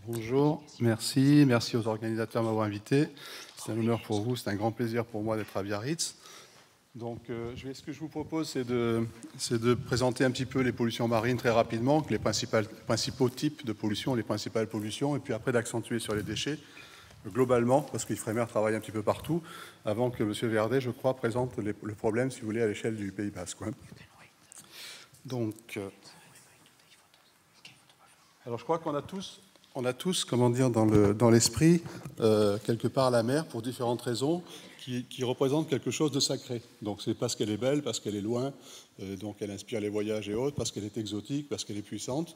Bonjour, merci aux organisateurs de m'avoir invité. C'est un honneur pour vous, c'est un grand plaisir pour moi d'être à Biarritz. Donc, ce que je vous propose, c'est de présenter un petit peu les pollutions marines très rapidement, les principaux types de pollution, les principales pollutions, et puis après d'accentuer sur les déchets, globalement, parce qu'Ifremer travaille un petit peu partout, avant que M. Verdet, je crois, présente le problème, si vous voulez, à l'échelle du Pays Basque. Donc, alors je crois qu'on a tous, comment dire, dans l'esprit, quelque part la mer, pour différentes raisons, qui représente quelque chose de sacré. Donc c'est parce qu'elle est belle, parce qu'elle est loin, donc elle inspire les voyages et autres, parce qu'elle est exotique, parce qu'elle est puissante.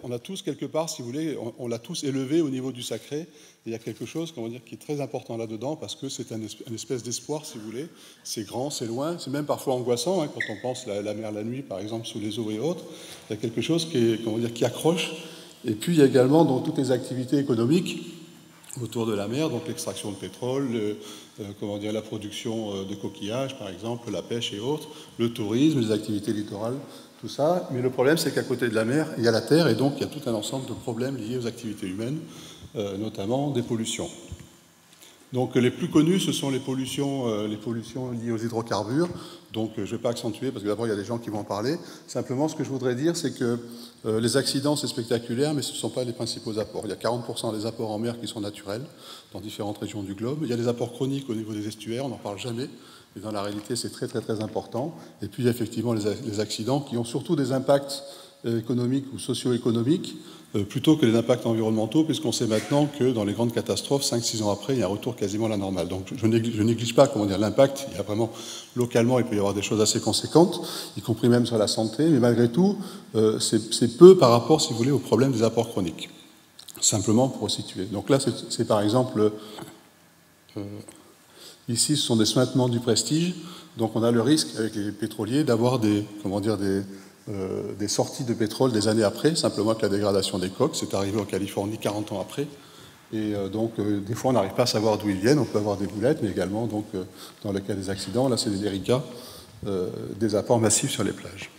On a tous quelque part, si vous voulez, on l'a tous élevé au niveau du sacré. Et il y a quelque chose, comment dire, qui est très important là-dedans, parce que c'est une espèce d'espoir, si vous voulez. C'est grand, c'est loin, c'est même parfois angoissant, hein, quand on pense la mer la nuit, par exemple, sous les eaux et autres. Il y a quelque chose qui accroche. Et puis il y a également donc, toutes les activités économiques autour de la mer, donc l'extraction de pétrole, la production de coquillages, par exemple, la pêche et autres, le tourisme, les activités littorales, tout ça. Mais le problème, c'est qu'à côté de la mer, il y a la terre, et donc il y a tout un ensemble de problèmes liés aux activités humaines, notamment des pollutions. Donc les plus connus, ce sont les pollutions liées aux hydrocarbures. Donc je ne vais pas accentuer parce que d'abord il y a des gens qui vont en parler. Simplement, ce que je voudrais dire, c'est que les accidents, c'est spectaculaire, mais ce ne sont pas les principaux apports. Il y a 40% des apports en mer qui sont naturels dans différentes régions du globe. Il y a des apports chroniques au niveau des estuaires, on n'en parle jamais, mais dans la réalité c'est très très très important. Et puis il y a effectivement les accidents qui ont surtout des impacts économiques ou socio-économiques, plutôt que les impacts environnementaux, puisqu'on sait maintenant que dans les grandes catastrophes, 5-6 ans après, il y a un retour quasiment à la normale. Donc je néglige pas l'impact. Il y a vraiment, localement, il peut y avoir des choses assez conséquentes, y compris même sur la santé, mais malgré tout, c'est peu par rapport, si vous voulez, au problème des apports chroniques. Simplement pour situer. Donc là, c'est par exemple, ici, ce sont des suintements du Prestige. Donc on a le risque, avec les pétroliers, d'avoir des sorties de pétrole des années après, simplement avec la dégradation des coques. C'est arrivé en Californie 40 ans après. Et donc, des fois, on n'arrive pas à savoir d'où ils viennent. On peut avoir des boulettes, mais également, donc, dans le cas des accidents, là, c'est des derrickas, des apports massifs sur les plages.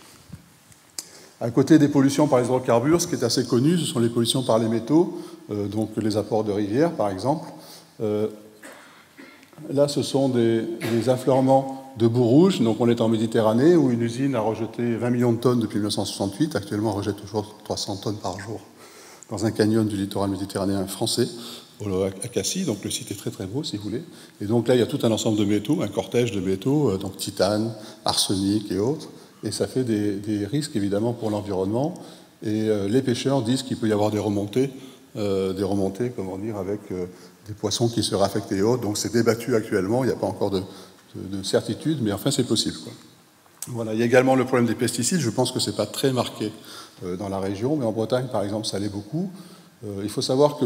À côté des pollutions par les hydrocarbures, ce qui est assez connu, ce sont les pollutions par les métaux, donc les apports de rivières, par exemple. Là, ce sont des affleurements de boues rouges. Donc, on est en Méditerranée, où une usine a rejeté 20 millions de tonnes depuis 1968. Actuellement, on rejette toujours 300 tonnes par jour dans un canyon du littoral méditerranéen français, à Cassis. Donc, le site est très, très beau, si vous voulez. Et donc, là, il y a tout un ensemble de métaux, un cortège de métaux, donc titane, arsenic et autres. Et ça fait des risques, évidemment, pour l'environnement. Et les pêcheurs disent qu'il peut y avoir des remontées, avec des poissons qui seraient affectés et autres. Donc c'est débattu actuellement, il n'y a pas encore de certitude, mais enfin c'est possible, quoi. Voilà. Il y a également le problème des pesticides. Je pense que ce n'est pas très marqué dans la région, mais en Bretagne, par exemple, ça l'est beaucoup. Il faut savoir que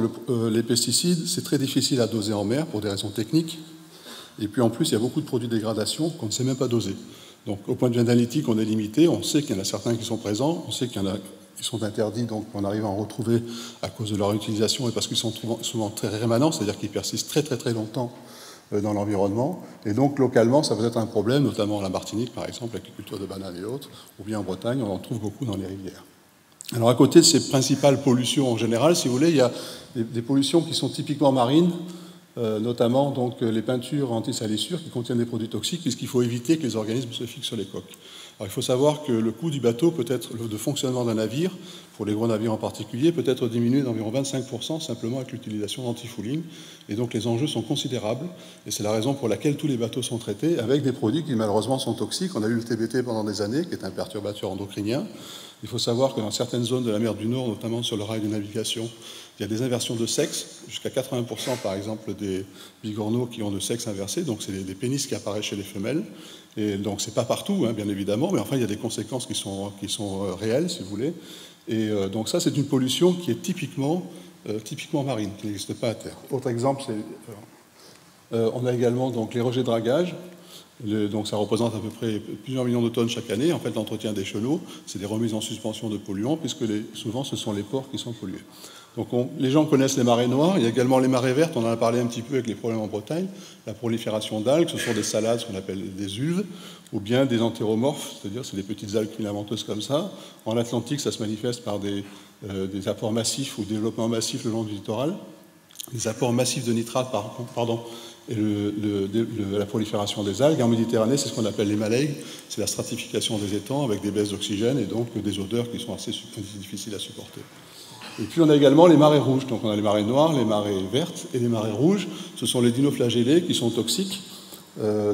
les pesticides, c'est très difficile à doser en mer pour des raisons techniques. Et puis en plus, il y a beaucoup de produits de dégradation qu'on ne sait même pas doser. Donc au point de vue analytique, on est limité. On sait qu'il y en a certains qui sont présents, on sait qu'il y en a qui sont interdits, donc on arrive à en retrouver à cause de leur utilisation et parce qu'ils sont souvent très rémanents, c'est-à-dire qu'ils persistent très très très longtemps dans l'environnement. Et donc localement, ça peut être un problème, notamment en la Martinique, par exemple, avec les cultures de bananes et autres, ou bien en Bretagne, on en trouve beaucoup dans les rivières. Alors à côté de ces principales pollutions en général, si vous voulez, il y a des pollutions qui sont typiquement marines, notamment donc, les peintures anti-salissure qui contiennent des produits toxiques, puisqu'il faut éviter que les organismes se fixent sur les coques. Alors, il faut savoir que le coût du bateau peut être, de fonctionnement d'un navire, pour les gros navires en particulier, peut être diminué d'environ 25% simplement avec l'utilisation d'antifouling. Et donc les enjeux sont considérables, et c'est la raison pour laquelle tous les bateaux sont traités avec des produits qui malheureusement sont toxiques. On a eu le TBT pendant des années, qui est un perturbateur endocrinien. Il faut savoir que dans certaines zones de la mer du Nord, notamment sur le rail de navigation, il y a des inversions de sexe, jusqu'à 80% par exemple des bigorneaux qui ont de sexe inversé, donc c'est des pénis qui apparaissent chez les femelles. Et donc c'est pas partout, hein, bien évidemment, mais enfin il y a des conséquences qui sont réelles, si vous voulez. Et donc ça, c'est une pollution qui est typiquement marine, qui n'existe pas à terre. Autre exemple, on a également donc, les rejets de dragage. Donc ça représente à peu près plusieurs millions de tonnes chaque année. En fait, l'entretien des chenaux, c'est des remises en suspension de polluants, puisque souvent ce sont les ports qui sont pollués. Donc les gens connaissent les marées noires, il y a également les marées vertes, on en a parlé un petit peu avec les problèmes en Bretagne, la prolifération d'algues, ce sont des salades, ce qu'on appelle des ulves, ou bien des entéromorphes, c'est-à-dire c'est des petites algues filamenteuses comme ça. En Atlantique, ça se manifeste par des apports massifs ou développements massifs le long du littoral. Les apports massifs de nitrate, et la prolifération des algues. En Méditerranée, c'est ce qu'on appelle les maleiges, c'est la stratification des étangs avec des baisses d'oxygène et donc des odeurs qui sont assez difficiles à supporter. Et puis on a également les marées rouges, donc on a les marées noires, les marées vertes et les marées rouges. Ce sont les dinoflagellés qui sont toxiques.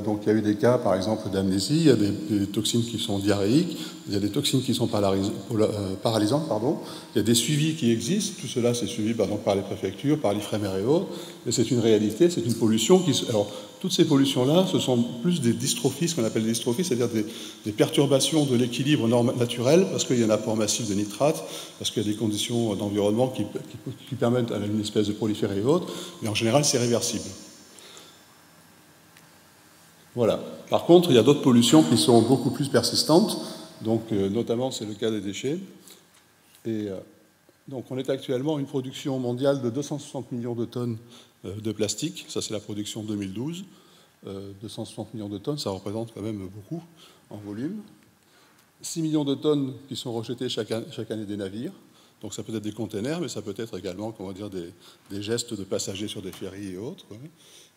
Donc il y a eu des cas, par exemple, d'amnésie, il y a des toxines qui sont diarrhéiques, il y a des toxines qui sont paralysantes, il y a des suivis qui existent, tout cela c'est suivi par les préfectures, par l'IFREMER et autres, mais c'est une réalité, c'est une pollution qui... Alors, toutes ces pollutions-là, ce sont plus des dystrophies, ce qu'on appelle des dystrophies, c'est-à-dire des perturbations de l'équilibre naturel, parce qu'il y a un apport massif de nitrate, parce qu'il y a des conditions d'environnement qui permettent à une espèce de proliférer et autres, mais en général c'est réversible. Voilà. Par contre, il y a d'autres pollutions qui sont beaucoup plus persistantes, donc notamment c'est le cas des déchets. Et donc on est actuellement à une production mondiale de 260 millions de tonnes de plastique, ça c'est la production 2012. 260 millions de tonnes, ça représente quand même beaucoup en volume. 6 millions de tonnes qui sont rejetées chaque année des navires. Donc ça peut être des containers, mais ça peut être également, comment dire, des gestes de passagers sur des ferries et autres.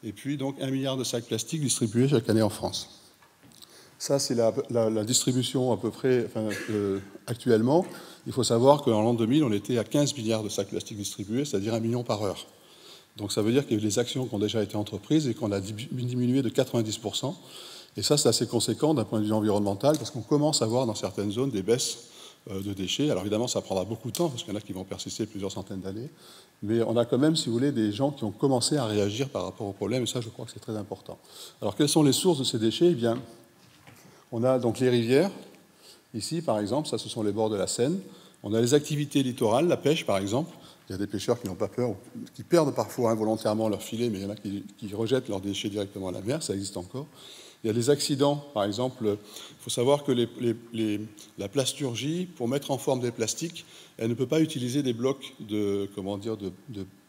Et puis donc 1 milliard de sacs plastiques distribués chaque année en France. Ça, c'est la distribution à peu près actuellement. Il faut savoir qu'en l'an 2000, on était à 15 milliards de sacs plastiques distribués, c'est-à-dire 1 million par heure. Donc ça veut dire qu'il y a eu des actions qui ont déjà été entreprises et qu'on a diminué de 90%. Et ça, c'est assez conséquent d'un point de vue environnemental, parce qu'on commence à voir dans certaines zones des baisses de déchets. Alors évidemment, ça prendra beaucoup de temps, parce qu'il y en a qui vont persister plusieurs centaines d'années. Mais on a quand même, si vous voulez, des gens qui ont commencé à réagir par rapport au problème, et ça, je crois que c'est très important. Alors, quelles sont les sources de ces déchets? Eh bien, on a donc les rivières. Ici, par exemple, ça, ce sont les bords de la Seine. On a les activités littorales, la pêche, par exemple. Il y a des pêcheurs qui n'ont pas peur, qui perdent parfois involontairement leur filet, mais il y en a qui rejettent leurs déchets directement à la mer, ça existe encore. Il y a des accidents, par exemple, il faut savoir que la plasturgie, pour mettre en forme des plastiques, elle ne peut pas utiliser des blocs de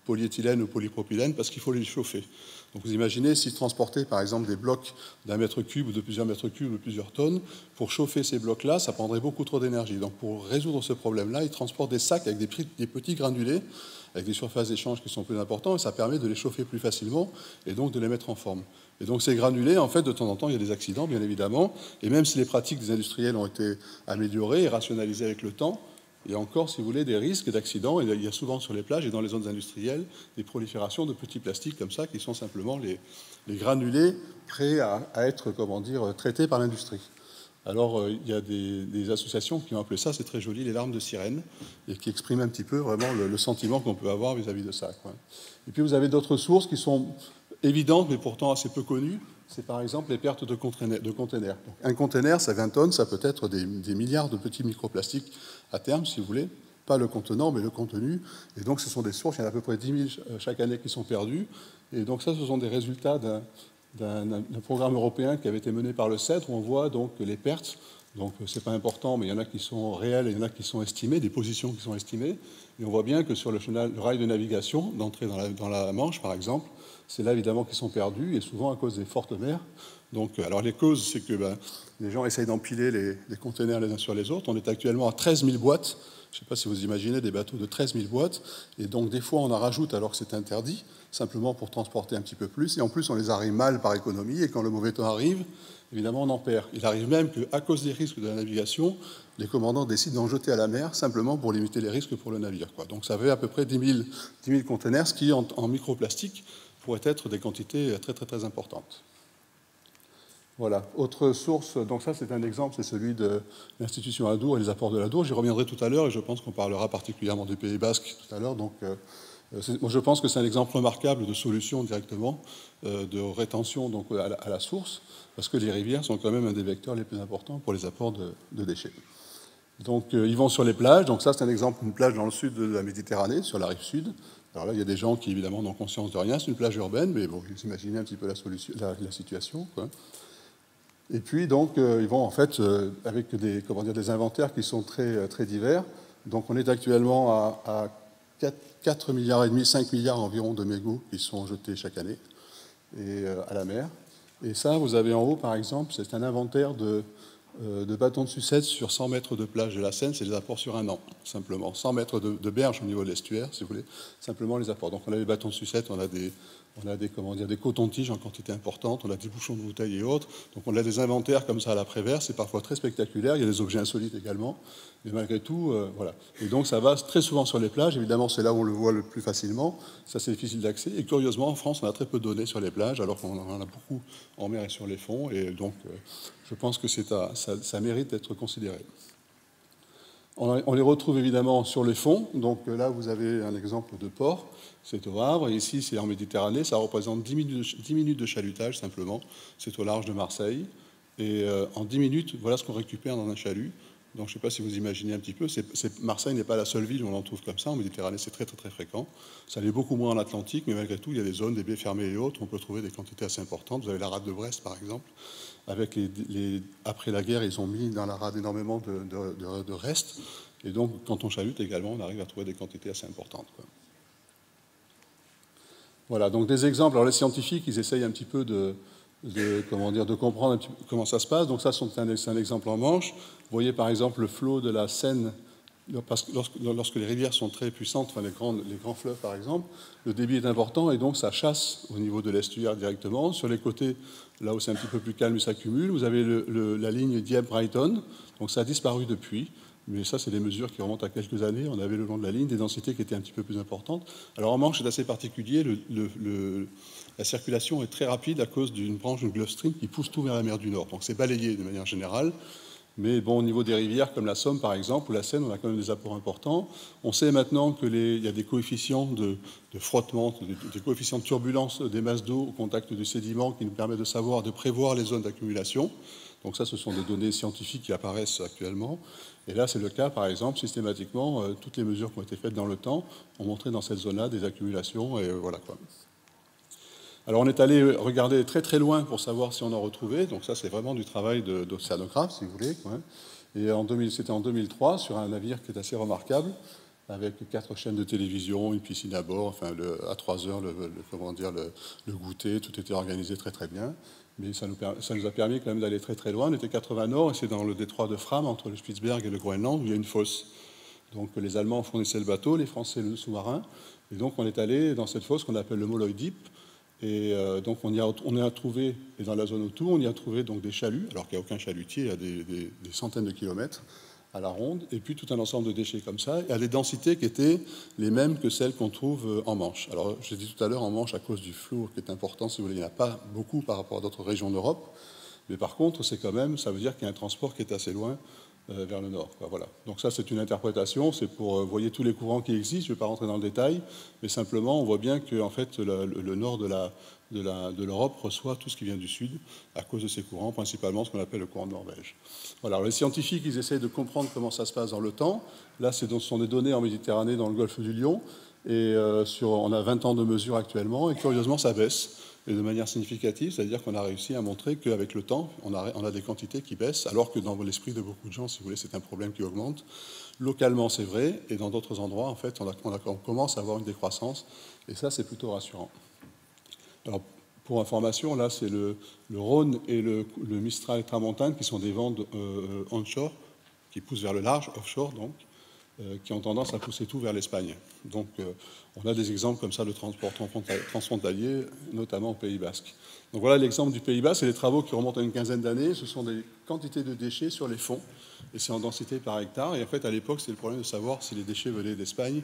polyéthylène ou polypropylène parce qu'il faut les chauffer. Donc vous imaginez si transporter par exemple des blocs d'1 mètre cube ou de plusieurs mètres cubes ou plusieurs tonnes, pour chauffer ces blocs-là, ça prendrait beaucoup trop d'énergie. Donc pour résoudre ce problème-là, ils transportent des sacs avec des petits granulés, avec des surfaces d'échange qui sont plus importantes, et ça permet de les chauffer plus facilement et donc de les mettre en forme. Et donc ces granulés, en fait, de temps en temps, il y a des accidents, bien évidemment, et même si les pratiques des industriels ont été améliorées et rationalisées avec le temps, il y a encore, si vous voulez, des risques d'accidents. Il y a souvent sur les plages et dans les zones industrielles des proliférations de petits plastiques comme ça, qui sont simplement les granulés prêts à être, comment dire, traités par l'industrie. Alors, il y a des associations qui ont appelé ça, c'est très joli, les larmes de sirène, et qui expriment un petit peu vraiment le sentiment qu'on peut avoir vis-à-vis de ça, quoi. Et puis, vous avez d'autres sources qui sont évidentes, mais pourtant assez peu connues. C'est par exemple les pertes de containers. Donc, un container, c'est 20 tonnes, ça peut être des milliards de petits microplastiques à terme, si vous voulez. Pas le contenant, mais le contenu. Et donc, ce sont des sources, il y en a à peu près 10 000 chaque année qui sont perdues. Et donc, ça, ce sont des résultats d'un programme européen qui avait été mené par le CEDRE, où on voit donc les pertes. Donc, ce n'est pas important, mais il y en a qui sont réelles et il y en a qui sont estimées, des positions qui sont estimées. Et on voit bien que sur le rail de navigation, d'entrée dans la Manche, par exemple, c'est là, évidemment, qu'ils sont perdus, et souvent à cause des fortes mers. Donc, alors, les causes, c'est que les gens essayent d'empiler les containers les uns sur les autres. On est actuellement à 13 000 boîtes. Je ne sais pas si vous imaginez des bateaux de 13 000 boîtes. Et donc, des fois, on en rajoute alors que c'est interdit, simplement pour transporter un petit peu plus. Et en plus, on les arrive mal par économie. Et quand le mauvais temps arrive, évidemment, on en perd. Il arrive même qu'à cause des risques de la navigation, les commandants décident d'en jeter à la mer, simplement pour limiter les risques pour le navire, quoi. Donc, ça fait à peu près 10 000 containers, ce qui, en microplastique, pourrait être des quantités très, très, très importantes. Voilà. Autre source, donc ça c'est un exemple, c'est celui de l'institution Adour et les apports de l'Adour. J'y reviendrai tout à l'heure et je pense qu'on parlera particulièrement du Pays Basque tout à l'heure. Donc moi je pense que c'est un exemple remarquable de solution directement de rétention donc, à la source, parce que les rivières sont quand même un des vecteurs les plus importants pour les apports de déchets. Donc ils vont sur les plages, donc ça c'est un exemple d'une plage dans le sud de la Méditerranée, sur la rive sud. Alors là, il y a des gens qui évidemment n'ont conscience de rien, c'est une plage urbaine, mais bon, vous imaginez un petit peu la situation, quoi. Et puis, donc, ils vont en fait avec des inventaires qui sont très, très divers. Donc, on est actuellement à 4 milliards et demi, 5 milliards environ de mégots qui sont jetés chaque année à la mer. Et ça, vous avez en haut, par exemple, c'est un inventaire de bâtons de sucette sur 100 mètres de plage de la Seine, c'est les apports sur un an, simplement. 100 mètres de berge au niveau de l'estuaire, si vous voulez, simplement les apports. Donc on a les bâtons de sucette, on a des cotons-tiges en quantité importante, on a des bouchons de bouteilles et autres. Donc on a des inventaires comme ça à l'après-vert, c'est parfois très spectaculaire, il y a des objets insolites également, mais malgré tout, voilà. Et donc ça va très souvent sur les plages, évidemment c'est là où on le voit le plus facilement, ça c'est difficile d'accès. Et curieusement, en France, on a très peu de données sur les plages, alors qu'on en a beaucoup en mer et sur les fonds, et donc je pense que ça mérite d'être considéré. On les retrouve évidemment sur les fonds. Donc là, vous avez un exemple de port. C'est au Havre. Et ici, c'est en Méditerranée. Ça représente 10 minutes de chalutage, simplement. C'est au large de Marseille. Et en 10 minutes, voilà ce qu'on récupère dans un chalut. Donc je ne sais pas si vous imaginez un petit peu. Marseille n'est pas la seule ville où on en trouve comme ça. En Méditerranée, c'est très, très, très fréquent. Ça l'est beaucoup moins en Atlantique, mais malgré tout, il y a des zones, des baies fermées et autres, où on peut trouver des quantités assez importantes. Vous avez la rade de Brest, par exemple. Après la guerre, ils ont mis dans la rade énormément de restes. Et donc, quand on chalute également, on arrive à trouver des quantités assez importantes, quoi. Voilà, donc des exemples. Alors les scientifiques, ils essayent un petit peu de comprendre un petit peu comment ça se passe. Donc ça, c'est un exemple en Manche. Vous voyez par exemple le flot de la Seine, parce que lorsque les rivières sont très puissantes, enfin les grands fleuves par exemple, le débit est important et donc ça chasse au niveau de l'estuaire directement. Sur les côtés, là où c'est un petit peu plus calme, ça s'accumule. Vous avez la ligne Dieppe-Brighton, donc ça a disparu depuis. Mais ça, c'est des mesures qui remontent à quelques années. On avait le long de la ligne des densités qui étaient un petit peu plus importantes. Alors en Manche, c'est assez particulier. La circulation est très rapide à cause d'une branche du Gulf Stream qui pousse tout vers la mer du Nord. Donc c'est balayé de manière générale. Mais bon, au niveau des rivières comme la Somme, par exemple, ou la Seine, on a quand même des apports importants. On sait maintenant qu'il y a des coefficients de frottement, des coefficients de turbulence des masses d'eau au contact du sédiment qui nous permettent de prévoir les zones d'accumulation. Donc ça, ce sont des données scientifiques qui apparaissent actuellement. Et là, c'est le cas, par exemple, systématiquement, toutes les mesures qui ont été faites dans le temps ont montré dans cette zone-là des accumulations, et voilà quoi. Alors on est allé regarder très très loin pour savoir si on en retrouvait, donc ça c'est vraiment du travail d'océanographe, si vous voulez, quoi. Et c'était en 2003, sur un navire qui est assez remarquable, avec 4 chaînes de télévision, une piscine à bord, enfin à 3 heures, le goûter, tout était organisé très très bien. Mais ça nous a permis quand même d'aller très très loin. On était 80 nord, et c'est dans le détroit de Fram, entre le Spitzberg et le Groenland, où il y a une fosse. Donc les Allemands fournissaient le bateau, les Français le sous-marin. Et donc on est allé dans cette fosse qu'on appelle le Molloy Deep. Et donc on y a trouvé, et dans la zone autour, on y a trouvé donc des chaluts, alors qu'il n'y a aucun chalutier à des centaines de kilomètres à la ronde, et puis tout un ensemble de déchets comme ça, et à des densités qui étaient les mêmes que celles qu'on trouve en Manche. Alors, j'ai dit tout à l'heure, en Manche, à cause du flou qui est important, si vous voulez, il n'y en a pas beaucoup par rapport à d'autres régions d'Europe, mais par contre, ça veut dire qu'il y a un transport qui est assez loin vers le nord. Voilà. Donc ça, c'est une interprétation, c'est pour, vous voyez tous les courants qui existent, je ne vais pas rentrer dans le détail, mais simplement, on voit bien que en fait, le nord de l'Europe reçoit tout ce qui vient du sud à cause de ces courants, principalement ce qu'on appelle le courant de Norvège. Voilà. Alors, les scientifiques, ils essayent de comprendre comment ça se passe dans le temps. Là, ce sont des données en Méditerranée, dans le golfe du Lion, et on a 20 ans de mesures actuellement, et curieusement, ça baisse. Et de manière significative, c'est-à-dire qu'on a réussi à montrer qu'avec le temps, on a des quantités qui baissent, alors que dans l'esprit de beaucoup de gens, si vous voulez, c'est un problème qui augmente. Localement, c'est vrai, et dans d'autres endroits, en fait, on commence à avoir une décroissance, et ça, c'est plutôt rassurant. Alors, pour information, là, c'est le Rhône et le Mistral Tramontane, qui sont des vents onshore, qui poussent vers le large, offshore, donc, qui ont tendance à pousser tout vers l'Espagne. Donc, on a des exemples comme ça de transport transfrontalier, notamment au Pays Basque. Donc voilà l'exemple du Pays Basque, c'est des travaux qui remontent à une quinzaine d'années. Ce sont des quantités de déchets sur les fonds, et c'est en densité par hectare. Et en fait, à l'époque, c'est le problème de savoir si les déchets venaient d'Espagne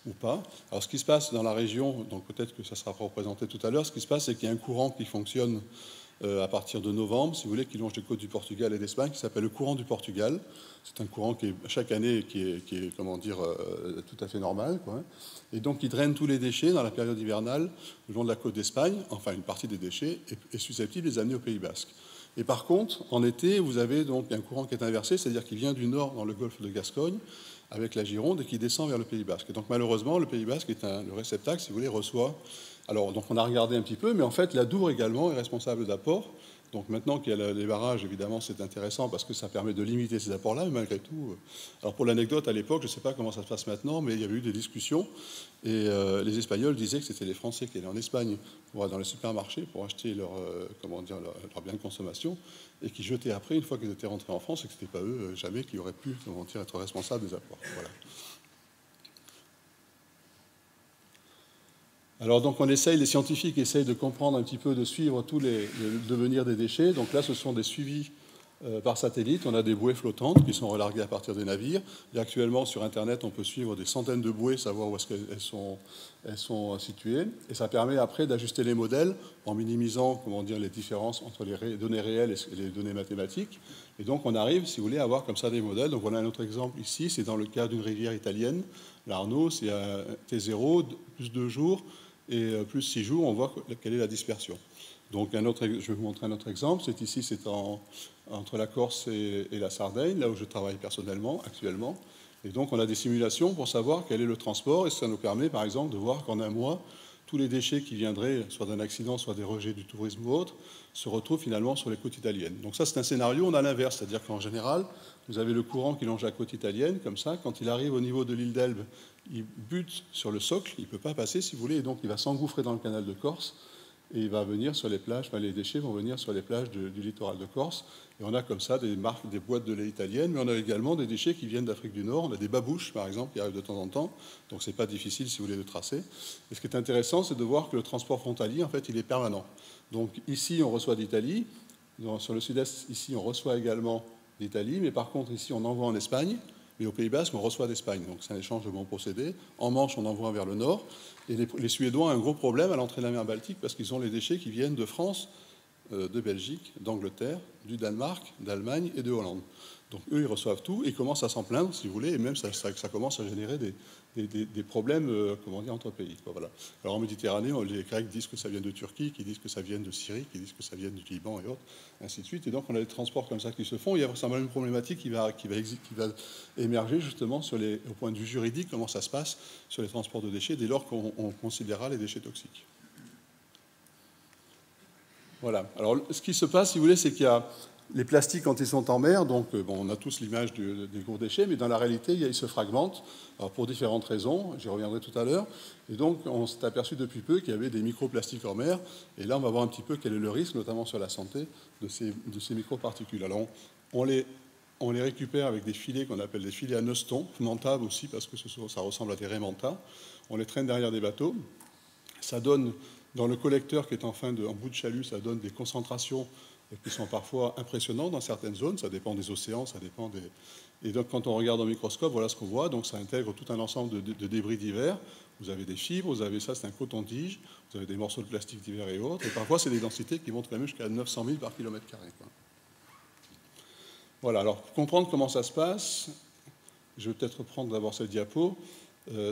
ou pas. Alors, ce qui se passe dans la région, donc peut-être que ça sera représenté tout à l'heure, ce qui se passe, c'est qu'il y a un courant qui fonctionne à partir de novembre, si vous voulez, qui longe les côtes du Portugal et d'Espagne, qui s'appelle le courant du Portugal. C'est un courant qui est chaque année qui est comment dire, tout à fait normal, quoi. Et donc il draine tous les déchets dans la période hivernale le long de la côte d'Espagne. Enfin, une partie des déchets est susceptible de les amener au Pays Basque. Et par contre, en été, vous avez donc un courant qui est inversé, c'est-à-dire qui vient du nord dans le golfe de Gascogne avec la Gironde et qui descend vers le Pays Basque. Et donc malheureusement, le Pays Basque est le réceptacle, si vous voulez, reçoit. Alors, donc on a regardé un petit peu, mais en fait, la Dour également est responsable d'apports, Donc maintenant qu'il y a les barrages, évidemment, c'est intéressant parce que ça permet de limiter ces apports-là, mais malgré tout... Alors pour l'anecdote, à l'époque, je ne sais pas comment ça se passe maintenant, mais il y avait eu des discussions, et les Espagnols disaient que c'était les Français qui allaient en Espagne pour aller dans les supermarchés pour acheter leur bien de consommation, et qui jetaient après, une fois qu'ils étaient rentrés en France, et que ce n'était pas eux, jamais, qui auraient pu être responsables des apports. Voilà. Alors donc les scientifiques essayent de comprendre un petit peu, de suivre le devenir des déchets. Donc là, ce sont des suivis par satellite. On a des bouées flottantes qui sont relarguées à partir des navires. Et actuellement, sur Internet, on peut suivre des centaines de bouées, savoir où est-ce qu'elles sont situées. Et ça permet après d'ajuster les modèles en minimisant, les différences entre les données réelles et les données mathématiques. Et donc on arrive, si vous voulez, à avoir comme ça des modèles. Donc voilà un autre exemple ici, c'est dans le cas d'une rivière italienne, l'Arno, c'est à T0, plus 2 jours, et plus 6 jours, on voit quelle est la dispersion. Donc je vais vous montrer un autre exemple. C'est entre la Corse et la Sardaigne, là où je travaille personnellement actuellement. Et donc on a des simulations pour savoir quel est le transport, et ça nous permet par exemple de voir qu'en un mois, tous les déchets qui viendraient soit d'un accident, soit des rejets du tourisme ou autre, se retrouvent finalement sur les côtes italiennes. Donc ça, c'est un scénario, on a l'inverse, c'est-à-dire qu'en général, vous avez le courant qui longe la côte italienne, comme ça, quand il arrive au niveau de l'île d'Elbe, il bute sur le socle, il ne peut pas passer, si vous voulez, et donc il va s'engouffrer dans le canal de Corse, et il va venir sur les plages, les déchets vont venir sur les plages du littoral de Corse, et on a comme ça des marques, des boîtes de lait italiennes, mais on a également des déchets qui viennent d'Afrique du Nord, on a des babouches, par exemple, qui arrivent de temps en temps, donc c'est pas difficile, si vous voulez, de tracer. Et ce qui est intéressant, c'est de voir que le transport frontalier, en fait, il est permanent. Donc ici, on reçoit d'Italie, sur le sud-est, ici, on reçoit également d'Italie, mais par contre, ici, on envoie en Espagne, mais au Pays Basque, on reçoit d'Espagne. Donc c'est un échange de bons procédés. En Manche, on envoie vers le nord. Et les Suédois ont un gros problème à l'entrée de la mer Baltique parce qu'ils ont les déchets qui viennent de France, de Belgique, d'Angleterre, du Danemark, d'Allemagne et de Hollande. Donc eux, ils reçoivent tout et commencent à s'en plaindre, si vous voulez, et même ça commence à générer des problèmes entre pays. Voilà. Alors en Méditerranée, les Grecs disent que ça vient de Turquie, qui disent que ça vient de Syrie, qui disent que ça vient du Liban et autres, ainsi de suite. Et donc on a des transports comme ça qui se font. Il y a forcément une problématique qui va émerger justement au point de vue juridique, comment ça se passe sur les transports de déchets dès lors qu'on considérera les déchets toxiques. Voilà. Alors ce qui se passe, si vous voulez, c'est qu'il y a les plastiques quand ils sont en mer, donc on a tous l'image des gros déchets, mais dans la réalité, ils se fragmentent, alors pour différentes raisons, j'y reviendrai tout à l'heure, et donc on s'est aperçu depuis peu qu'il y avait des microplastiques en mer, et là on va voir un petit peu quel est le risque, notamment sur la santé, de ces microparticules. Alors on les récupère avec des filets qu'on appelle des filets à neustons, montables aussi, parce que ça ressemble à des raimentas, on les traîne derrière des bateaux, ça donne, dans le collecteur qui est en bout de chalut, ça donne des concentrations qui sont parfois impressionnantes dans certaines zones, ça dépend des océans, ça dépend des... Et donc quand on regarde au microscope, voilà ce qu'on voit, donc ça intègre tout un ensemble de débris divers, vous avez des fibres, vous avez ça, c'est un coton-tige, vous avez des morceaux de plastique divers et autres, et parfois c'est des densités qui montent quand même jusqu'à 900 000 par kilomètre carré. Voilà, alors pour comprendre comment ça se passe, je vais peut-être reprendre d'abord cette diapo.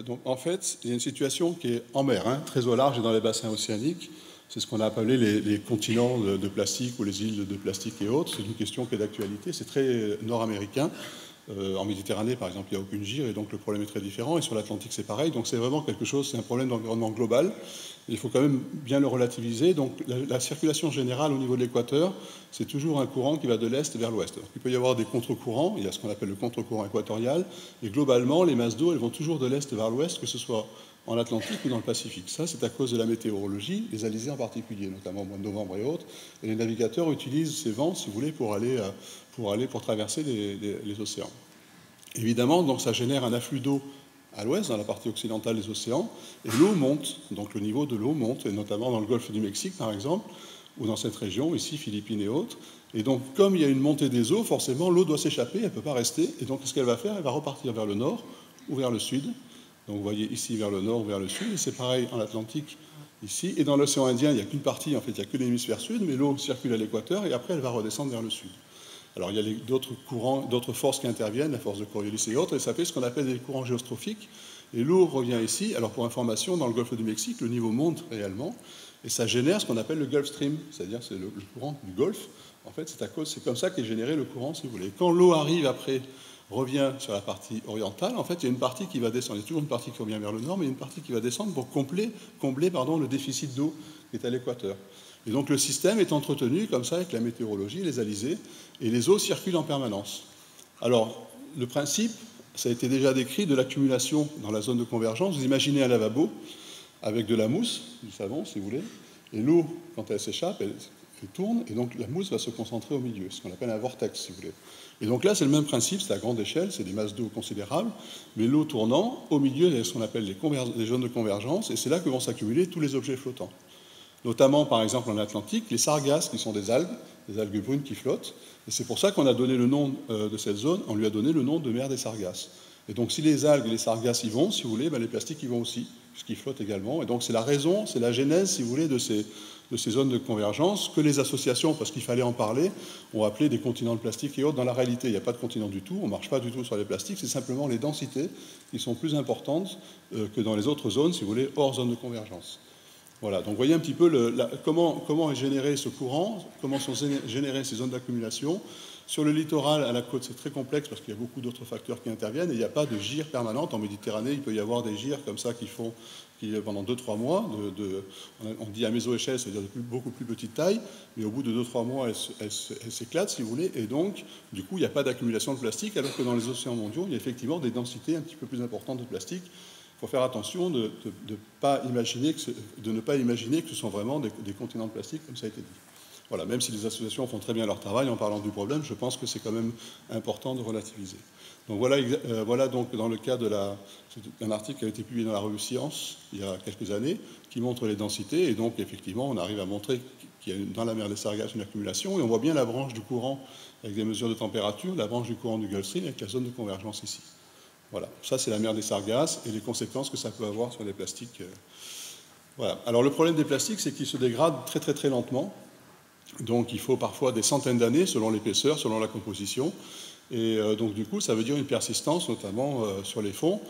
Donc en fait, il y a une situation qui est en mer, très au large et dans les bassins océaniques. C'est ce qu'on a appelé les continents de plastique ou les îles de plastique et autres. C'est une question qui est d'actualité. C'est très nord-américain. En Méditerranée, par exemple, il n'y a aucune gire et donc le problème est très différent. Et sur l'Atlantique, c'est pareil. Donc c'est vraiment quelque chose, c'est un problème d'environnement global. Il faut quand même bien le relativiser. Donc la circulation générale au niveau de l'équateur, c'est toujours un courant qui va de l'est vers l'ouest. Il peut y avoir des contre-courants. Il y a ce qu'on appelle le contre-courant équatorial. Et globalement, les masses d'eau, elles vont toujours de l'est vers l'ouest, que ce soit en Atlantique ou dans le Pacifique. Ça, c'est à cause de la météorologie, les alizés en particulier, notamment au mois de novembre et autres. Et les navigateurs utilisent ces vents, si vous voulez, pour traverser les océans. Évidemment, donc, ça génère un afflux d'eau à l'ouest, dans la partie occidentale des océans, et l'eau monte, donc le niveau de l'eau monte, et notamment dans le golfe du Mexique, par exemple, ou dans cette région, ici, Philippines et autres. Et donc, comme il y a une montée des eaux, forcément, l'eau doit s'échapper, elle ne peut pas rester, et donc, ce qu'elle va faire, elle va repartir vers le nord ou vers le sud. Donc vous voyez ici vers le nord ou vers le sud, et c'est pareil en Atlantique ici. Et dans l'océan Indien, il n'y a qu'une partie, en fait, il n'y a que l'hémisphère sud, mais l'eau circule à l'équateur, et après elle va redescendre vers le sud. Alors il y a d'autres courants, d'autres forces qui interviennent, la force de Coriolis et autres, et ça fait ce qu'on appelle des courants géostrophiques. Et l'eau revient ici. Alors pour information, dans le golfe du Mexique, le niveau monte réellement, et ça génère ce qu'on appelle le Gulf Stream, c'est-à-dire c'est le courant du Golfe. En fait, c'est comme ça qu'est généré le courant, si vous voulez. Quand l'eau arrive après, revient sur la partie orientale, en fait, il y a une partie qui va descendre. Il y a toujours une partie qui revient vers le nord, mais il y a une partie qui va descendre pour combler le déficit d'eau qui est à l'équateur. Et donc le système est entretenu comme ça avec la météorologie, les alizés, et les eaux circulent en permanence. Alors, le principe, ça a été déjà décrit, de l'accumulation dans la zone de convergence. Vous imaginez un lavabo avec de la mousse, du savon si vous voulez, et l'eau, quand elle s'échappe, elle tourne, et donc la mousse va se concentrer au milieu, ce qu'on appelle un vortex si vous voulez. Et donc là, c'est le même principe, c'est à grande échelle, c'est des masses d'eau considérables, mais l'eau tournant, au milieu, il y a ce qu'on appelle les zones de convergence, et c'est là que vont s'accumuler tous les objets flottants. Notamment, par exemple, en Atlantique, les sargasses, qui sont des algues brunes qui flottent, et c'est pour ça qu'on a donné le nom de cette zone, on lui a donné le nom de mer des sargasses. Et donc, si les algues et les sargasses y vont, si vous voulez, ben, les plastiques y vont aussi, puisqu'ils flottent également. Et donc, c'est la raison, c'est la genèse, si vous voulez, de ces zones de convergence que les associations, parce qu'il fallait en parler, ont appelé des continents de plastique et autres. Dans la réalité, il n'y a pas de continent du tout, on ne marche pas du tout sur les plastiques, c'est simplement les densités qui sont plus importantes que dans les autres zones, si vous voulez, hors zone de convergence. Voilà, donc vous voyez un petit peu comment est généré ce courant, comment sont générées ces zones d'accumulation. Sur le littoral, à la côte, c'est très complexe parce qu'il y a beaucoup d'autres facteurs qui interviennent et il n'y a pas de gire permanente. En Méditerranée, il peut y avoir des gires comme ça qui pendant 2-3 mois, on dit à mésoéchelle, c'est-à-dire de beaucoup plus petite taille, mais au bout de 2-3 mois, elles s'éclatent, si vous voulez, et donc, du coup, il n'y a pas d'accumulation de plastique, alors que dans les océans mondiaux, il y a effectivement des densités un petit peu plus importantes de plastique. Il faut faire attention de ne pas imaginer que ce sont vraiment des continents de plastique, comme ça a été dit. Voilà, même si les associations font très bien leur travail en parlant du problème, je pense que c'est quand même important de relativiser. Donc voilà donc dans le cas d'un article qui a été publié dans la revue Science il y a quelques années, qui montre les densités, et donc effectivement on arrive à montrer qu'il y a dans la mer des Sargasses une accumulation, et on voit bien la branche du courant avec des mesures de température, la branche du courant du Gulf Stream avec la zone de convergence ici. Voilà, ça c'est la mer des Sargasses et les conséquences que ça peut avoir sur les plastiques. Voilà. Alors le problème des plastiques, c'est qu'ils se dégradent très très très lentement. Donc il faut parfois des centaines d'années selon l'épaisseur, selon la composition. Et donc du coup, ça veut dire une persistance, notamment sur les fonds.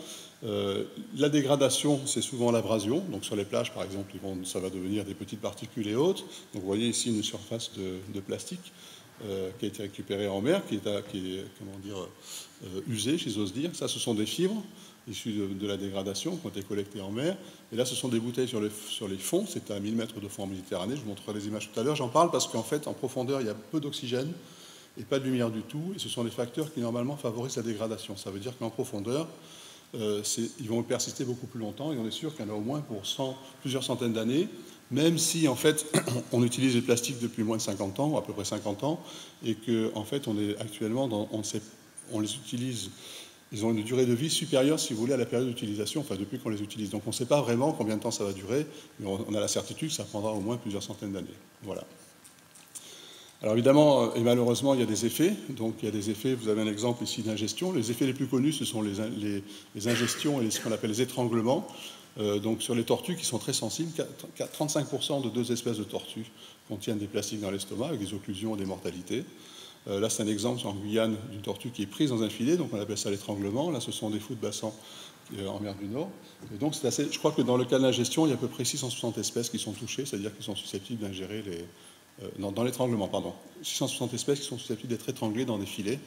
La dégradation, c'est souvent l'abrasion. Donc sur les plages, par exemple, ça va devenir des petites particules et autres. Donc vous voyez ici une surface de plastique qui a été récupérée en mer, qui est usée, si j'ose dire. Ça, ce sont des fibres issues de la dégradation qui ont été collectées en mer. Et là, ce sont des bouteilles sur les fonds. C'est à 1000 mètres de fond en Méditerranée. Je vous montrerai les images tout à l'heure. J'en parle parce qu'en fait, en profondeur, il y a peu d'oxygène et pas de lumière du tout. Et ce sont des facteurs qui, normalement, favorisent la dégradation. Ça veut dire qu'en profondeur, ils vont persister beaucoup plus longtemps. Et on est sûr qu'il y en a au moins pour plusieurs centaines d'années, même si, en fait, on utilise les plastiques depuis moins de 50 ans, ou à peu près 50 ans, et qu'en fait, on est actuellement on les utilise. Ils ont une durée de vie supérieure, si vous voulez, à la période d'utilisation, enfin depuis qu'on les utilise. Donc on ne sait pas vraiment combien de temps ça va durer, mais on a la certitude que ça prendra au moins plusieurs centaines d'années. Voilà. Alors évidemment, et malheureusement, il y a des effets. Donc il y a des effets, vous avez un exemple ici d'ingestion. Les effets les plus connus, ce sont les ingestions et ce qu'on appelle les étranglements. Donc sur les tortues qui sont très sensibles, 35% de 2 espèces de tortues contiennent des plastiques dans l'estomac avec des occlusions et des mortalités. Là, c'est un exemple en Guyane d'une tortue qui est prise dans un filet, donc on appelle ça l'étranglement. Là, ce sont des fous de bassin en mer du Nord. Et donc, je crois que dans le cas de la gestion, il y a à peu près 660 espèces qui sont touchées, c'est-à-dire qui sont susceptibles d'ingérer dans l'étranglement, pardon. 660 espèces qui sont susceptibles d'être étranglées dans des filets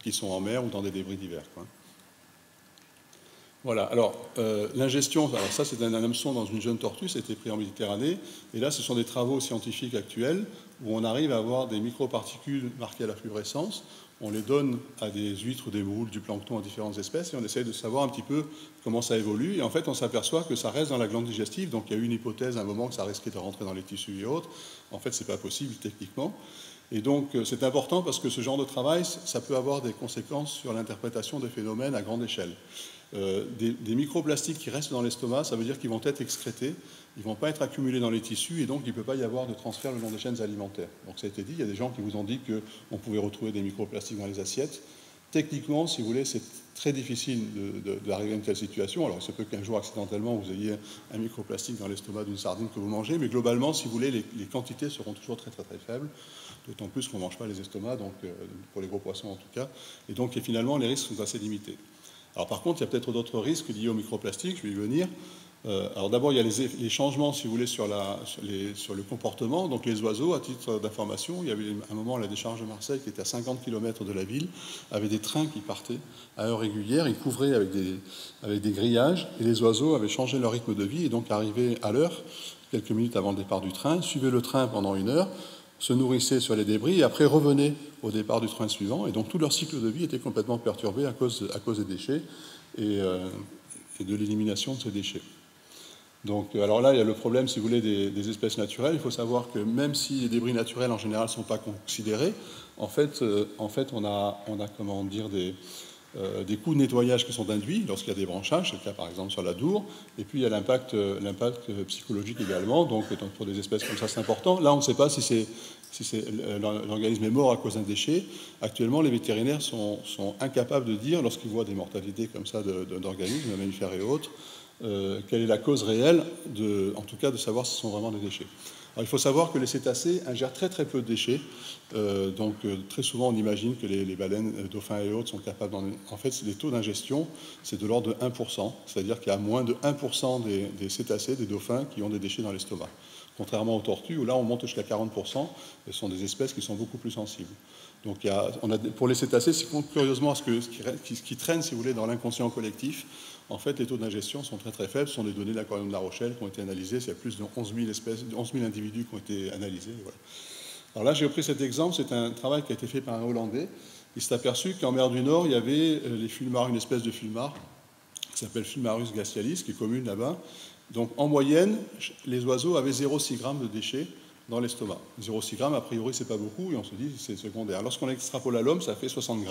qui sont en mer ou dans des débris divers, quoi. Voilà, alors l'ingestion, alors ça c'est un hameçon dans une jeune tortue, ça a été pris en Méditerranée, et là ce sont des travaux scientifiques actuels où on arrive à avoir des microparticules marquées à la fluorescence, on les donne à des huîtres, des moules, du plancton à différentes espèces, et on essaye de savoir un petit peu comment ça évolue, et en fait on s'aperçoit que ça reste dans la glande digestive, donc il y a eu une hypothèse à un moment que ça risquait de rentrer dans les tissus et autres, en fait c'est pas possible techniquement. Et donc c'est important parce que ce genre de travail, ça peut avoir des conséquences sur l'interprétation des phénomènes à grande échelle. Des microplastiques qui restent dans l'estomac, ça veut dire qu'ils vont être excrétés, ils ne vont pas être accumulés dans les tissus et donc il ne peut pas y avoir de transfert le long des chaînes alimentaires. Donc ça a été dit, il y a des gens qui vous ont dit qu'on pouvait retrouver des microplastiques dans les assiettes. Techniquement, si vous voulez, c'est très difficile d'arriver à une telle situation. Alors il se peut qu'un jour, accidentellement, vous ayez un microplastique dans l'estomac d'une sardine que vous mangez, mais globalement, si vous voulez, les quantités seront toujours très très très faibles, d'autant plus qu'on ne mange pas les estomacs, donc, pour les gros poissons en tout cas, et donc finalement, les risques sont assez limités. Alors par contre, il y a peut-être d'autres risques liés aux microplastiques, je vais y venir. Alors d'abord, il y a les changements, si vous voulez, sur le comportement. Donc les oiseaux, à titre d'information, il y avait un moment à la décharge de Marseille qui était à 50 km de la ville, avec des trains qui partaient à heure régulière, ils couvraient avec des grillages, et les oiseaux avaient changé leur rythme de vie, et donc arrivaient à l'heure, quelques minutes avant le départ du train, suivaient le train pendant 1 heure, se nourrissaient sur les débris, et après revenaient au départ du train suivant, et donc tout leur cycle de vie était complètement perturbé à cause des déchets et de l'élimination de ces déchets. Donc, alors là, il y a le problème, si vous voulez, des espèces naturelles. Il faut savoir que même si les débris naturels, en général, ne sont pas considérés, en fait, on a comment dire, des coûts de nettoyage qui sont induits lorsqu'il y a des branchages, c'est le cas par exemple sur la Dour, et puis il y a l'impact psychologique également, donc pour des espèces comme ça, c'est important. Là, on ne sait pas si l'organisme est mort à cause d'un déchet. Actuellement, les vétérinaires sont incapables de dire, lorsqu'ils voient des mortalités comme ça d'organismes, de mammifères et autres, quelle est la cause réelle, en tout cas de savoir si ce sont vraiment des déchets. Alors, il faut savoir que les cétacés ingèrent très très peu de déchets, donc très souvent on imagine que les baleines, dauphins et autres sont capables en fait, les taux d'ingestion, c'est de l'ordre de 1%, c'est-à-dire qu'il y a moins de 1% des cétacés, des dauphins, qui ont des déchets dans l'estomac. Contrairement aux tortues, où là on monte jusqu'à 40%, et ce sont des espèces qui sont beaucoup plus sensibles. Donc pour les cétacés, c'est curieusement ce qui traîne, si vous voulez, dans l'inconscient collectif. En fait, les taux d'ingestion sont très très faibles. Ce sont des données de l'aquarium de La Rochelle qui ont été analysées. Il y a plus de 11 000 individus qui ont été analysés. Voilà. Alors là, j'ai repris cet exemple. C'est un travail qui a été fait par un Hollandais. Il s'est aperçu qu'en mer du Nord, il y avait les fulmars, une espèce de fulmar qui s'appelle Fulmarus glacialis, qui est commune là-bas. Donc en moyenne, les oiseaux avaient 0,6 g de déchets dans l'estomac. 0,6 g, a priori, c'est pas beaucoup, et on se dit c'est secondaire. Lorsqu'on extrapole à l'homme, ça fait 60 g.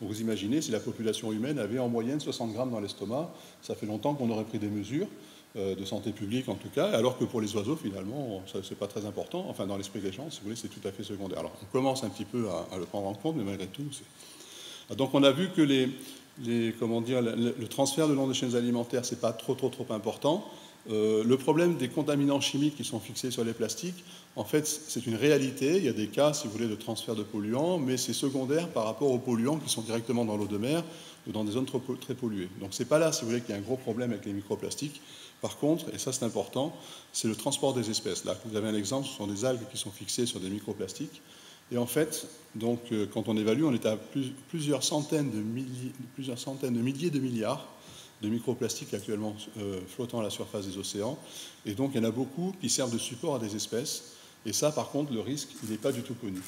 Donc vous imaginez, si la population humaine avait en moyenne 60 g dans l'estomac, ça fait longtemps qu'on aurait pris des mesures de santé publique en tout cas, alors que pour les oiseaux, finalement, c'est pas très important. Enfin, dans l'esprit des gens, si vous voulez, c'est tout à fait secondaire. Alors on commence un petit peu à le prendre en compte, mais malgré tout, donc on a vu que le transfert de long des chaînes alimentaires, c'est pas trop important. Le problème des contaminants chimiques qui sont fixés sur les plastiques, en fait, c'est une réalité. Il y a des cas, si vous voulez, de transfert de polluants, mais c'est secondaire par rapport aux polluants qui sont directement dans l'eau de mer ou dans des zones très polluées. Donc c'est pas là, si vous voulez, qu'il y a un gros problème avec les microplastiques. Par contre, et ça c'est important, c'est le transport des espèces. Là, vous avez un exemple, ce sont des algues qui sont fixées sur des microplastiques. Et en fait, donc, quand on évalue, on est à plusieurs centaines de milliers de milliards de microplastiques actuellement flottant à la surface des océans. Et donc, il y en a beaucoup qui servent de support à des espèces. Et ça, par contre, le risque, il n'est pas du tout connu.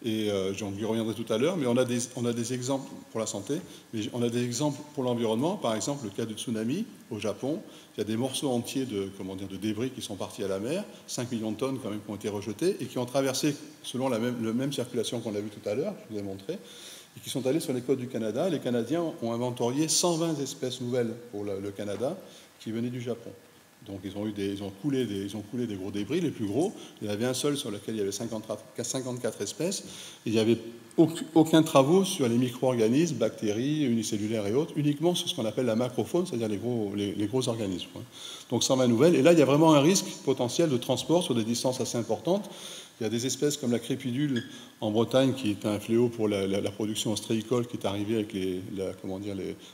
Et j'en y reviendrai tout à l'heure, mais on a des exemples pour la santé, mais on a des exemples pour l'environnement. Par exemple, le cas du tsunami au Japon, il y a des morceaux entiers de débris qui sont partis à la mer, 5 millions de tonnes quand même qui ont été rejetés, et qui ont traversé, selon la même circulation qu'on a vue tout à l'heure, je vous ai montré, et qui sont allés sur les côtes du Canada. Les Canadiens ont inventorié 120 espèces nouvelles pour le Canada qui venaient du Japon. Donc ils ont coulé des gros débris, les plus gros. Il y en avait un seul sur lequel il y avait 54 espèces. Et il n'y avait aucun travaux sur les micro-organismes, bactéries, unicellulaires et autres, uniquement sur ce qu'on appelle la macrofaune, c'est-à-dire les gros organismes. Donc 120 nouvelles. Et là, il y a vraiment un risque potentiel de transport sur des distances assez importantes. Il y a des espèces comme la crépidule en Bretagne, qui est un fléau pour la production ostréicole, qui est arrivée avec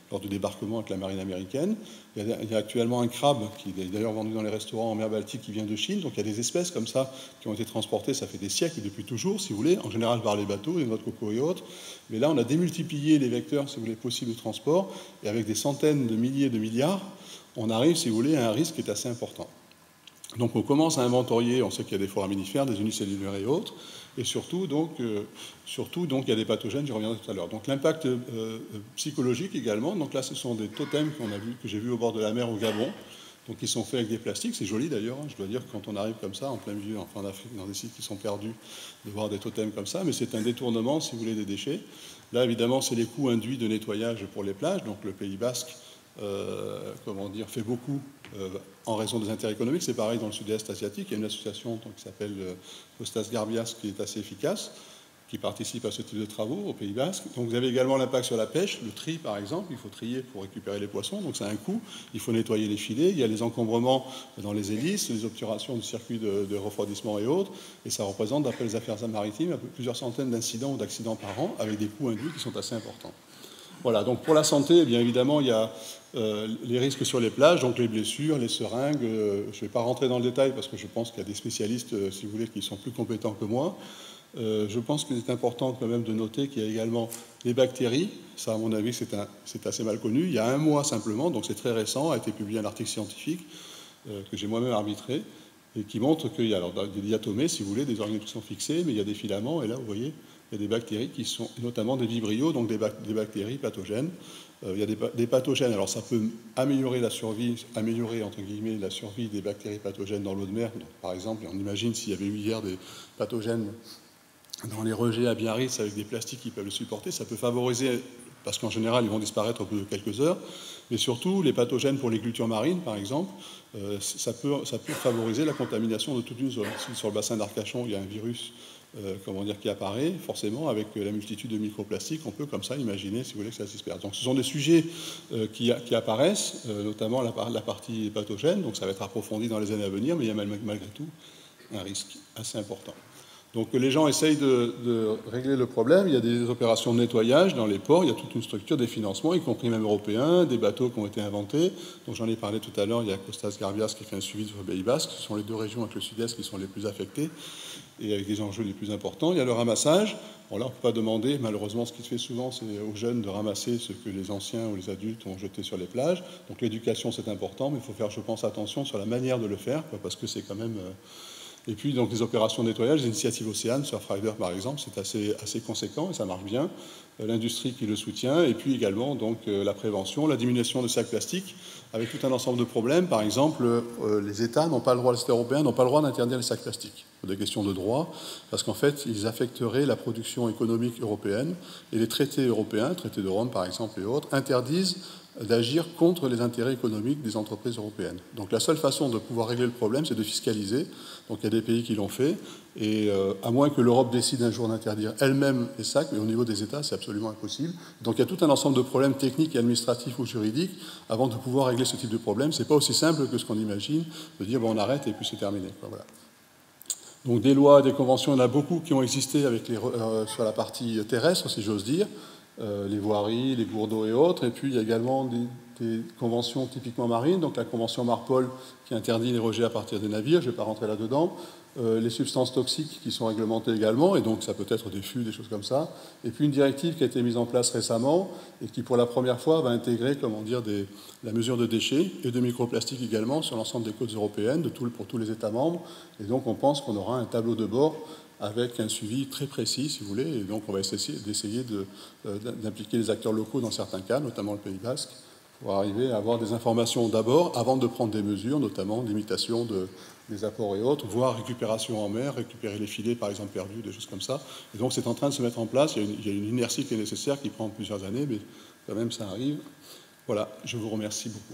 lors du débarquement avec la marine américaine. Il y a actuellement un crabe qui est d'ailleurs vendu dans les restaurants en mer Baltique qui vient de Chine. Donc il y a des espèces comme ça qui ont été transportées, ça fait des siècles et depuis toujours, si vous voulez, en général par les bateaux, les noix de coco et autres. Mais là, on a démultiplié les vecteurs, si vous voulez, possibles de transport, et avec des centaines de milliers de milliards, on arrive, si vous voulez, à un risque qui est assez important. Donc on commence à inventorier, on sait qu'il y a des foraminifères, des unicellulaires et autres, et surtout, donc, il y a des pathogènes, j'y reviendrai tout à l'heure. Donc l'impact psychologique également, donc là ce sont des totems que j'ai vus au bord de la mer au Gabon, donc ils sont faits avec des plastiques, c'est joli d'ailleurs, je dois dire que quand on arrive comme ça, en plein milieu, enfin en Afrique, dans des sites qui sont perdus, de voir des totems comme ça, mais c'est un détournement, si vous voulez, des déchets. Là évidemment, c'est les coûts induits de nettoyage pour les plages, donc le Pays Basque, fait beaucoup en raison des intérêts économiques. C'est pareil dans le sud-est asiatique. Il y a une association qui s'appelle Costas Garbias qui est assez efficace, qui participe à ce type de travaux au Pays Basque. Donc vous avez également l'impact sur la pêche, le tri par exemple. Il faut trier pour récupérer les poissons, donc ça a un coût. Il faut nettoyer les filets. Il y a les encombrements dans les hélices, les obturations du circuit de refroidissement et autres. Et ça représente, d'après les affaires maritimes, plusieurs centaines d'incidents ou d'accidents par an, avec des coûts induits qui sont assez importants. Voilà, donc pour la santé, eh bien évidemment, il y a les risques sur les plages, donc les blessures, les seringues. Je ne vais pas rentrer dans le détail parce que je pense qu'il y a des spécialistes, si vous voulez, qui sont plus compétents que moi. Je pense qu'il est important quand même de noter qu'il y a également les bactéries. Ça, à mon avis, c'est assez mal connu. Il y a un mois simplement, donc c'est très récent, a été publié un article scientifique que j'ai moi-même arbitré et qui montre qu'il y a alors, des diatomées, si vous voulez, des organismes qui sont fixés, mais il y a des filaments, et là, vous voyez, il y a des bactéries qui sont notamment des vibrios, donc des bactéries pathogènes. Il y a des pathogènes, alors ça peut améliorer la survie, améliorer entre guillemets la survie des bactéries pathogènes dans l'eau de mer. Donc, par exemple, on imagine s'il y avait eu hier des pathogènes dans les rejets à Biarritz avec des plastiques qui peuvent le supporter, ça peut favoriser, parce qu'en général ils vont disparaître au bout de quelques heures, mais surtout les pathogènes pour les cultures marines par exemple, ça peut favoriser la contamination de toute une zone. Si sur le bassin d'Arcachon il y a un virus qui apparaît, forcément avec la multitude de microplastiques, on peut comme ça imaginer, si vous voulez, que ça se disperse. Donc ce sont des sujets qui apparaissent, notamment la partie pathogène, donc ça va être approfondi dans les années à venir, mais il y a malgré tout un risque assez important. Donc les gens essayent de régler le problème. Il y a des opérations de nettoyage dans les ports, il y a toute une structure, des financements, y compris même européens, des bateaux qui ont été inventés. Donc j'en ai parlé tout à l'heure, il y a Costas Garbias qui fait un suivi sur le Pays Basque. Ce sont les deux régions avec le sud-est qui sont les plus affectées et avec les enjeux les plus importants. Il y a le ramassage. Bon là, on ne peut pas demander, malheureusement, ce qui se fait souvent, c'est aux jeunes de ramasser ce que les anciens ou les adultes ont jeté sur les plages. Donc l'éducation, c'est important, mais il faut faire, je pense, attention sur la manière de le faire, parce que c'est quand même... Et puis, donc, les opérations de nettoyage, les initiatives Océane, Surfrider par exemple, c'est assez conséquent et ça marche bien. L'industrie qui le soutient, et puis également donc, la prévention, la diminution de sacs plastiques, avec tout un ensemble de problèmes. Par exemple, les États n'ont pas le droit, les États européens n'ont pas le droit d'interdire les sacs plastiques. Pour des questions de droit, parce qu'en fait, ils affecteraient la production économique européenne, et les traités européens, traités de Rome par exemple et autres, interdisent d'agir contre les intérêts économiques des entreprises européennes. Donc la seule façon de pouvoir régler le problème, c'est de fiscaliser. Donc il y a des pays qui l'ont fait, et à moins que l'Europe décide un jour d'interdire elle-même les sacs, mais au niveau des États, c'est absolument impossible. Donc il y a tout un ensemble de problèmes techniques et administratifs ou juridiques avant de pouvoir régler ce type de problème. C'est pas aussi simple que ce qu'on imagine, de dire bon, on arrête et puis c'est terminé. Voilà. Donc des lois, des conventions, il y en a beaucoup qui ont existé avec sur la partie terrestre, si j'ose dire. Les voiries, les cours d'eau et autres. Et puis il y a également des conventions typiquement marines, donc la convention Marpol qui interdit les rejets à partir des navires, je ne vais pas rentrer là-dedans. Les substances toxiques qui sont réglementées également, et donc ça peut être des fûts, des choses comme ça. Et puis une directive qui a été mise en place récemment et qui pour la première fois va intégrer, la mesure de déchets et de microplastiques également sur l'ensemble des côtes européennes, pour tous les États membres. Et donc on pense qu'on aura un tableau de bord avec un suivi très précis, si vous voulez, et donc on va essayer d'impliquer les acteurs locaux dans certains cas, notamment le Pays Basque, pour arriver à avoir des informations d'abord, avant de prendre des mesures, notamment d'imitation des apports et autres, voire récupération en mer, récupérer les filets, par exemple, perdus, des choses comme ça. Et donc c'est en train de se mettre en place, il y a une inertie qui est nécessaire, qui prend plusieurs années, mais quand même ça arrive. Voilà, je vous remercie beaucoup.